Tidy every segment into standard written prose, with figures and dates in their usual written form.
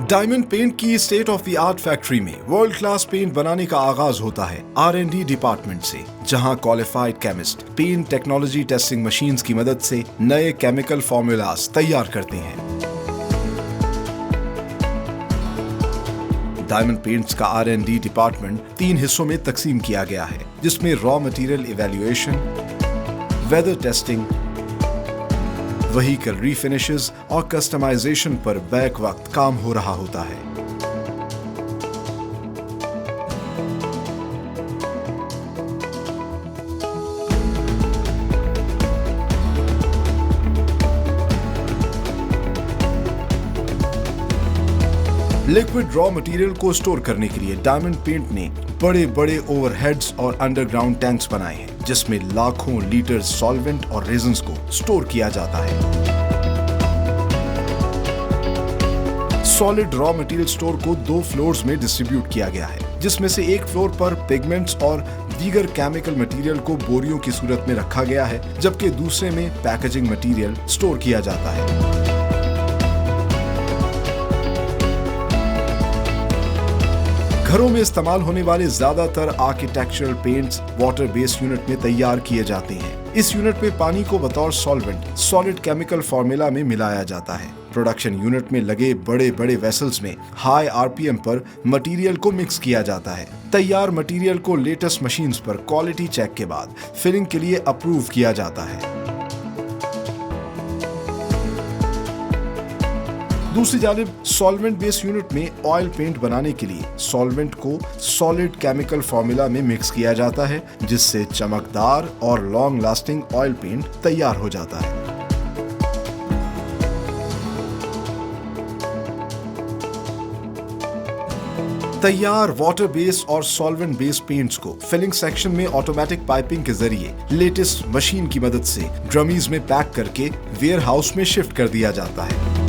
Diamond paint की state of the art factory में world class paint बनाने का आगाज होता है R&D डिपार्टमेंट से, जहां qualified chemist paint technology testing machines की मदद से नए केमिकल फॉर्मूलाज तैयार करते हैं। डायमंड पेंट्स का R&D डिपार्टमेंट 3 हिस्सों में तकसीम किया गया है, जिसमें raw material evaluation, weather testing, vehicle refinishes और कस्टमाइजेशन पर बैक वक्त काम हो रहा होता है। लिक्विड रॉ मटेरियल को स्टोर करने के लिए डायमंड पेंट ने बड़े बड़े ओवरहेड्स और अंडरग्राउंड टैंक्स बनाए हैं, जिसमें लाखों लीटर सॉल्वेंट और रेजन्स को स्टोर किया जाता है। सॉलिड रॉ मटेरियल स्टोर को 2 फ्लोर्स में डिस्ट्रीब्यूट किया गया है, जिसमें से एक फ्लोर पर पिगमेंट्स और दीगर केमिकल मटेरियल को बोरियों की सूरत में रखा गया है, जबकि दूसरे में पैकेजिंग मटेरियल स्टोर किया जाता है। घरों में इस्तेमाल होने वाले ज्यादातर architectural paints water based unit में तैयार किए जाते हैं। इस यूनिट में पानी को बतौर सॉल्वेंट सॉलिड केमिकल फॉर्मूला में मिलाया जाता है। प्रोडक्शन यूनिट में लगे बड़े बड़े वेसल्स में हाई आरपीएम पर मटेरियल को मिक्स किया जाता है। तैयार मटेरियल को लेटेस्ट मशीन्स पर क्वालिटी चेक के बाद फिलिंग के लिए अप्रूव किया जाता है। दूसरी जानिब सॉल्वेंट बेस्ड यूनिट में ऑयल पेंट बनाने के लिए सॉल्वेंट को सॉलिड केमिकल फॉर्मूला में मिक्स किया जाता है, जिससे चमकदार और लॉन्ग लास्टिंग ऑयल पेंट तैयार हो जाता है। तैयार वाटर बेस्ड और सॉल्वेंट बेस्ड पेंट्स को फिलिंग सेक्शन में ऑटोमेटिक पाइपिंग के जरिए लेटेस्ट मशीन की मदद से ड्रमीज में पैक करके वेयर हाउस में शिफ्ट कर दिया जाता है।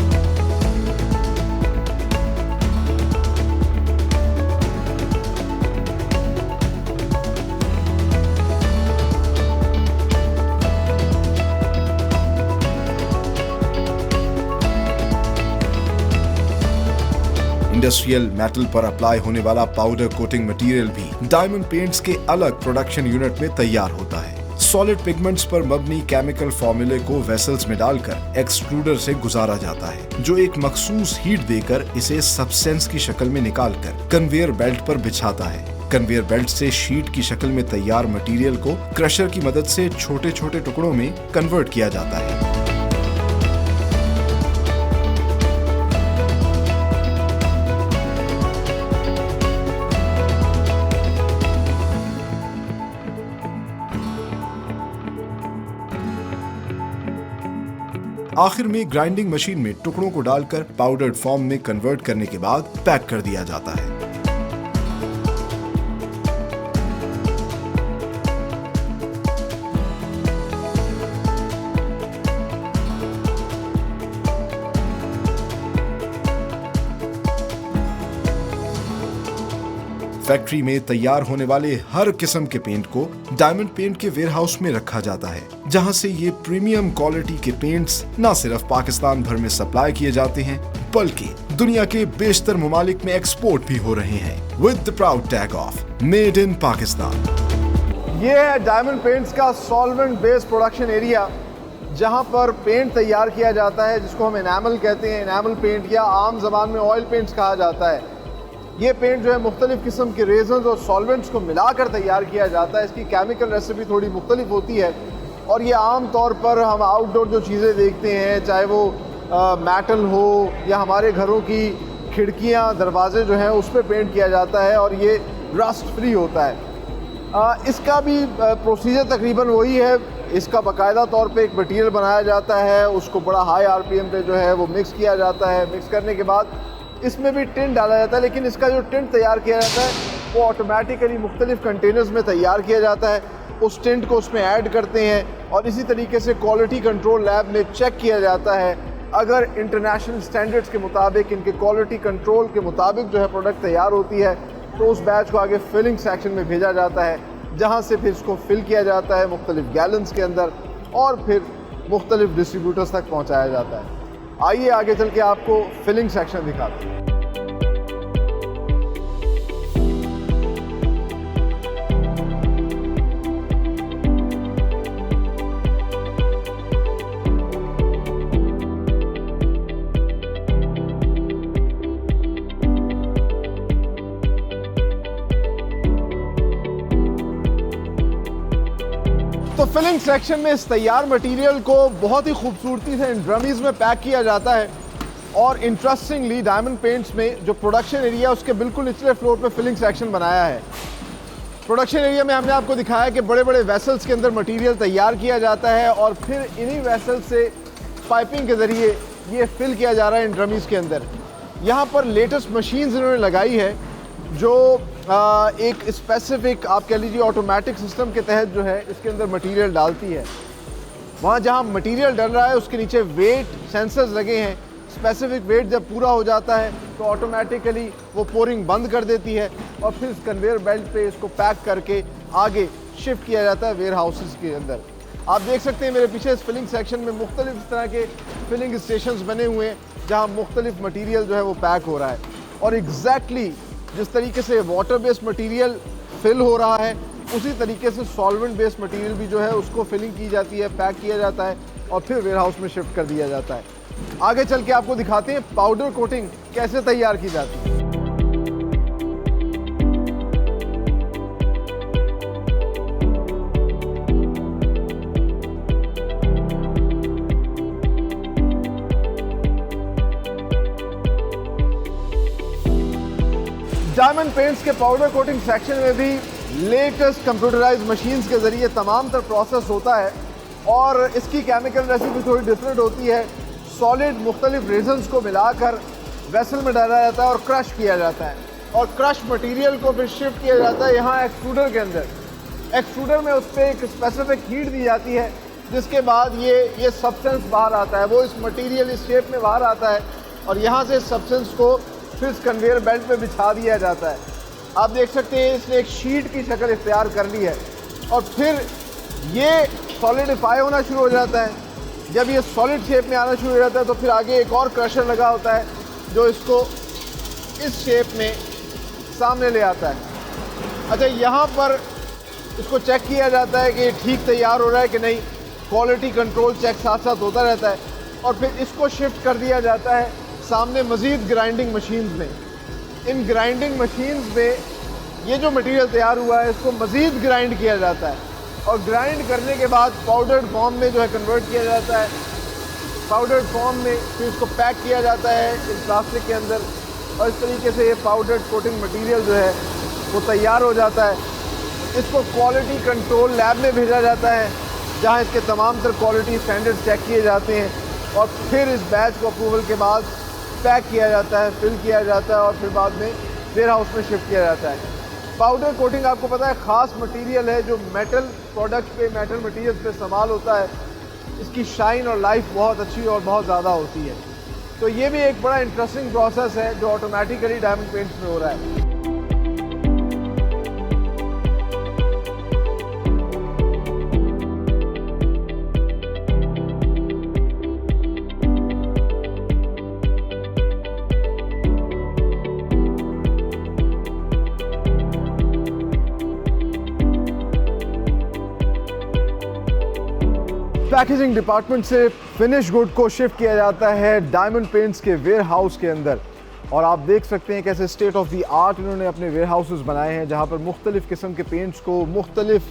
इंडस्ट्रियल मेटल पर अप्लाई होने वाला पाउडर कोटिंग मटेरियल भी डायमंड पेंट्स के अलग प्रोडक्शन यूनिट में तैयार होता है। सॉलिड पिगमेंट्स पर मबनी केमिकल फॉर्मूले को वेसल्स में डालकर एक्सट्रूडर से गुजारा जाता है, जो एक मखसूस हीट देकर इसे सब्सटेंस की शक्ल में निकालकर कन्वेयर बेल्ट पर बिछाता है। कन्वेयर बेल्ट से शीट की शक्ल में तैयार मटेरियल को क्रशर की मदद से छोटे छोटे टुकड़ों में कन्वर्ट किया जाता है। आखिर में ग्राइंडिंग मशीन में टुकड़ों को डालकर पाउडर्ड फॉर्म में कन्वर्ट करने के बाद पैक कर दिया जाता है। फैक्ट्री में तैयार होने वाले हर किस्म के पेंट को डायमंड पेंट के वेयरहाउस में रखा जाता है, जहां से ये प्रीमियम क्वालिटी के पेंट्स न सिर्फ पाकिस्तान भर में सप्लाई किए जाते हैं, बल्कि दुनिया के बेशतर मुमालिक में एक्सपोर्ट भी हो रहे हैं with the proud tag of made in Pakistan. ये है डायमंड पेंट्स का सॉल्वेंट बेस्ड प्रोडक्शन एरिया, जहां पर पेंट तैयार किया जाता है, जिसको हम एनामल कहते हैं। एनामल पेंट या आम जबान में ऑयल पेंट्स कहा जाता है। ये पेंट जो है मुख्तलिफ किस्म के रेजन्स और सॉल्वेंट्स को मिलाकर तैयार किया जाता है। इसकी केमिकल रेसिपी थोड़ी मुख्तलिफ होती है और ये आम तौर पर हम आउटडोर जो चीज़ें देखते हैं, चाहे वो मेटल हो या हमारे घरों की खिड़कियाँ दरवाजे जो हैं उस पर पेंट किया जाता है और ये रस्ट फ्री होता है। इसका भी प्रोसीजर तकरीबन वही है। इसका बाकायदा तौर पे एक मटीरियल बनाया जाता है, उसको बड़ा हाई आरपीएम पे जो है वो मिक्स किया जाता है। मिक्स करने के बाद इसमें भी टिंट डाला जाता है, लेकिन इसका जो टिंट तैयार किया जाता है वो ऑटोमेटिकली मुख्तलिफ कंटेनर्स में तैयार किया जाता है। उस टिंट को उसमें ऐड करते हैं और इसी तरीके से क्वालिटी कंट्रोल लैब में चेक किया जाता है। अगर इंटरनेशनल स्टैंडर्ड्स के मुताबिक, इनके क्वालिटी कंट्रोल के मुताबिक जो है प्रोडक्ट तैयार होती है, तो उस बैच को आगे फिलिंग सेक्शन में भेजा जाता है, जहाँ से फिर इसको फिल किया जाता है मुख्तलिफ गैलन्स के अंदर और फिर मुख्तलिफ डिस्ट्रीब्यूटर्स तक पहुँचाया जाता है। आइए आगे चल के आपको फिलिंग सेक्शन दिखाते हैं। फिलिंग सेक्शन में इस तैयार मटेरियल को बहुत ही खूबसूरती से इन ड्रमीज में पैक किया जाता है और इंटरेस्टिंगली डायमंड पेंट्स में जो प्रोडक्शन एरिया उसके बिल्कुल निचले फ्लोर पे फिलिंग सेक्शन बनाया है। प्रोडक्शन एरिया में हमने आपको दिखाया कि बड़े बड़े वेसल्स के अंदर मटेरियल तैयार किया जाता है और फिर इन्हीं वेसल से पाइपिंग के ज़रिए ये फिल किया जा रहा है इन ड्रमीज के अंदर। यहाँ पर लेटेस्ट मशीन्स इन्होंने लगाई है जो एक स्पेसिफिक आप कह लीजिए ऑटोमेटिक सिस्टम के तहत जो है इसके अंदर मटेरियल डालती है। वहाँ जहाँ मटेरियल डल रहा है उसके नीचे वेट सेंसर्स लगे हैं। स्पेसिफिक वेट जब पूरा हो जाता है तो ऑटोमेटिकली वो पोरिंग बंद कर देती है और फिर इस कन्वेयर बेल्ट पे इसको पैक करके आगे शिफ्ट किया जाता है वेयर हाउसेस के अंदर। आप देख सकते हैं मेरे पीछे इस फिलिंग सेक्शन में मुख्तलिफ इस तरह के फिलिंग स्टेशंस बने हुए हैं जहाँ मुख्तलिफ मटीरियल जो है वो पैक हो रहा है और एग्जैक्टली जिस तरीके से वाटर बेस्ड मटेरियल फिल हो रहा है उसी तरीके से सॉल्वेंट बेस्ड मटेरियल भी जो है उसको फिलिंग की जाती है, पैक किया जाता है और फिर वेयर हाउस में शिफ्ट कर दिया जाता है। आगे चल के आपको दिखाते हैं पाउडर कोटिंग कैसे तैयार की जाती है। डायमंड पेंट्स के पाउडर कोटिंग सेक्शन में भी लेटेस्ट कंप्यूटराइज्ड मशीन्स के ज़रिए तमाम तर प्रोसेस होता है और इसकी केमिकल रेसिपी थोड़ी डिफरेंट होती है। सॉलिड मुख्तलिफ रेजन्स को मिलाकर वेसल में डाला जाता है और क्रश किया जाता है और क्रश मटेरियल को फिर शिफ्ट किया जाता है यहाँ एक्सट्रूडर के अंदर। एक्सट्रूडर में उस पर एक स्पेसिफिक हीट दी जाती है जिसके बाद ये सब्सटेंस बाहर आता है, वो इस मटेरियल इस शेप में बाहर आता है और यहाँ से इस सब्सटेंस को फिर इस कन्वेयर बेल्ट पे बिछा दिया जाता है। आप देख सकते हैं इसने एक शीट की शक्ल इख्तियार कर ली है और फिर ये सॉलिडिफाई होना शुरू हो जाता है। जब ये सॉलिड शेप में आना शुरू हो जाता है तो फिर आगे एक और क्रशर लगा होता है जो इसको इस शेप में सामने ले आता है। अच्छा, यहाँ पर इसको चेक किया जाता है कि ये ठीक तैयार हो रहा है कि नहीं। क्वालिटी कंट्रोल चेक साथ साथ होता रहता है और फिर इसको शिफ्ट कर दिया जाता है सामने मज़ीद ग्राइंडिंग मशीन्स में। इन ग्राइंडिंग मशीन्स में ये जो मटेरियल तैयार हुआ है इसको मज़ीद ग्राइंड किया जाता है और ग्राइंड करने के बाद पाउडर्ड फॉर्म में जो है कन्वर्ट किया जाता है। पाउडर्ड फॉर्म में फिर इसको पैक किया जाता है इस प्लास्टिक के अंदर और इस तरीके से ये पाउडर्ड कोटिंग मटेरियल जो है वो तैयार हो जाता है। इसको क्वालिटी कंट्रोल लैब में भेजा जाता है जहाँ इसके तमाम तर क्वालिटी स्टैंडर्ड चेक किए जाते हैं और फिर इस बैच को अप्रूवल के बाद पैक किया जाता है, फिल किया जाता है और फिर बाद में वेयर हाउस में शिफ्ट किया जाता है। पाउडर कोटिंग आपको पता है ख़ास मटेरियल है जो मेटल प्रोडक्ट पे, मेटल मटेरियल पे इस्तेमाल होता है। इसकी शाइन और लाइफ बहुत अच्छी और बहुत ज़्यादा होती है। तो ये भी एक बड़ा इंटरेस्टिंग प्रोसेस है जो ऑटोमेटिकली डायमंड पेंट्स में हो रहा है। पैकेजिंग डिपार्टमेंट से फिनिश गुड को शिफ्ट किया जाता है डायमंड पेंट्स के वेयर हाउस के अंदर और आप देख सकते हैं कैसे स्टेट ऑफ द आर्ट इन्होंने अपने वेयर हाउसेस बनाए हैं जहां पर मुख्तलिफ किस्म के पेंट्स को मुख्तलिफ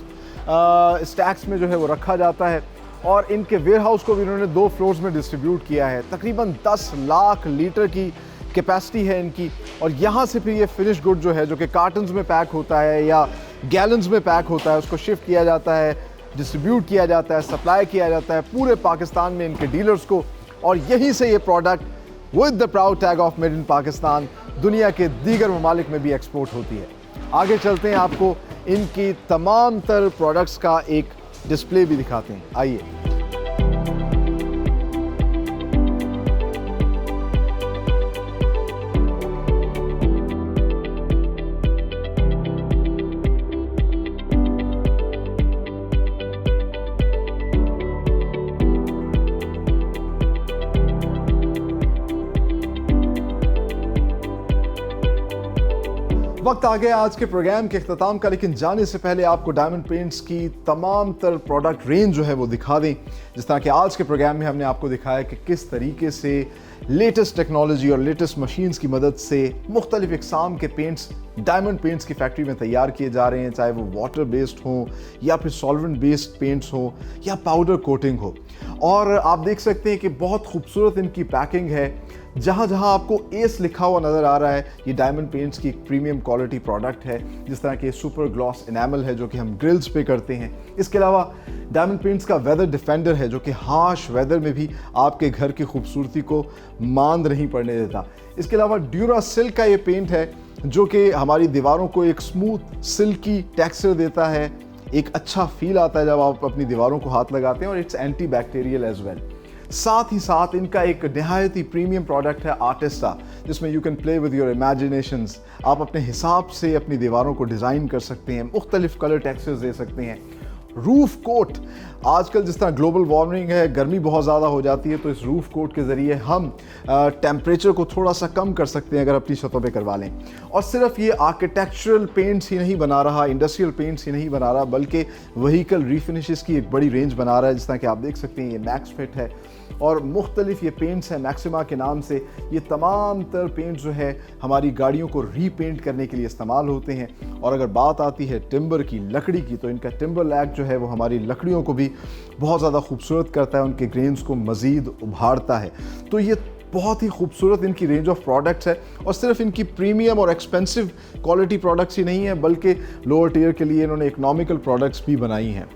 स्टैक्स में जो है वो रखा जाता है और इनके वेयर हाउस को भी इन्होंने 2 फ्लोर्स में डिस्ट्रीब्यूट किया है। तकरीबन 10 लाख लीटर की कैपेसिटी है इनकी और यहाँ से फिर ये फिनिश गुड जो है जो कि कार्टन्स में पैक होता है या गैलन्स में पैक होता है उसको शिफ्ट किया जाता है, डिस्ट्रीब्यूट किया जाता है, सप्लाई किया जाता है पूरे पाकिस्तान में इनके डीलर्स को और यहीं से ये product with the proud tag of made in Pakistan दुनिया के दीगर ममालिक में भी एक्सपोर्ट होती है। आगे चलते हैं, आपको इनकी तमाम तर प्रोडक्ट्स का एक डिस्प्ले भी दिखाते हैं। आइए। वक्त आ गया आज के प्रोग्राम के इख्तिताम का, लेकिन जाने से पहले आपको डायमंड पेंट्स की तमाम तर प्रोडक्ट रेंज जो है वो दिखा दें। जिस तरह कि आज के प्रोग्राम में हमने आपको दिखाया कि किस तरीके से लेटेस्ट टेक्नोलॉजी और लेटेस्ट मशीन्स की मदद से मुख्तलिफ इकसाम के पेंट्स डायमंड पेंट्स की फैक्ट्री में तैयार किए जा रहे हैं, चाहे वो वाटर बेस्ड हो या फिर सॉल्वेंट बेस्ड पेंट्स हो या पाउडर कोटिंग हो। और आप देख सकते हैं कि बहुत खूबसूरत इनकी पैकिंग है। जहाँ जहाँ आपको एस लिखा हुआ नज़र आ रहा है, ये डायमंड पेंट्स की एक प्रीमियम क्वालिटी प्रोडक्ट है। जिस तरह के सुपर ग्लॉस इनेमल है जो कि हम ग्रिल्स पे करते हैं। इसके अलावा डायमंड पेंट्स का वेदर डिफेंडर है जो कि हार्श वेदर में भी आपके घर की खूबसूरती को मांद नहीं पड़ने देता। इसके अलावा ड्यूरा सिल्क का ये पेंट है जो कि हमारी दीवारों को एक स्मूथ सिल्की टेक्सचर देता है। एक अच्छा फील आता है जब आप अपनी दीवारों को हाथ लगाते हैं, और it's anti bacterial as well. साथ ही साथ इनका एक नहायत ही प्रीमियम प्रोडक्ट है आर्टिस्टा, जिसमें you can play with your imaginations. आप अपने हिसाब से अपनी दीवारों को डिज़ाइन कर सकते हैं, मुख्तलिफ कलर टेक्सचर्स दे सकते हैं। रूफ कोट, आजकल जिस तरह ग्लोबल वार्मिंग है, गर्मी बहुत ज़्यादा हो जाती है, तो इस रूफ कोट के ज़रिए हम टेम्परेचर को थोड़ा सा कम कर सकते हैं अगर अपनी छतों पे करवा लें। और सिर्फ ये आर्किटेक्चरल पेंट्स ही नहीं बना रहा, इंडस्ट्रियल पेंट्स ही नहीं बना रहा, बल्कि व्हीकल रीफिनिशेस की एक बड़ी रेंज बना रहा है। जिस तरह कि आप देख सकते हैं ये मैक्स फिट है और मुख्तलिफ ये पेंट्स हैं मैक्सिमा के नाम से। ये तमाम तर पेंट जो है हमारी गाड़ियों को रीपेंट करने के लिए इस्तेमाल होते हैं। और अगर बात आती है टिम्बर की, लकड़ी की, तो इनका टिम्बर लैक जो है वो हमारी लकड़ियों को भी बहुत ज़्यादा खूबसूरत करता है, उनके ग्रेन्स को मज़ीद उभारता है। तो ये बहुत ही खूबसूरत इनकी रेंज ऑफ प्रोडक्ट्स है। और सिर्फ इनकी प्रीमियम और एक्सपेंसिव क्वालिटी प्रोडक्ट्स ही नहीं है, बल्कि लोअर टियर के लिए इन्होंने इकोनॉमिकल प्रोडक्ट्स भी बनाई हैं।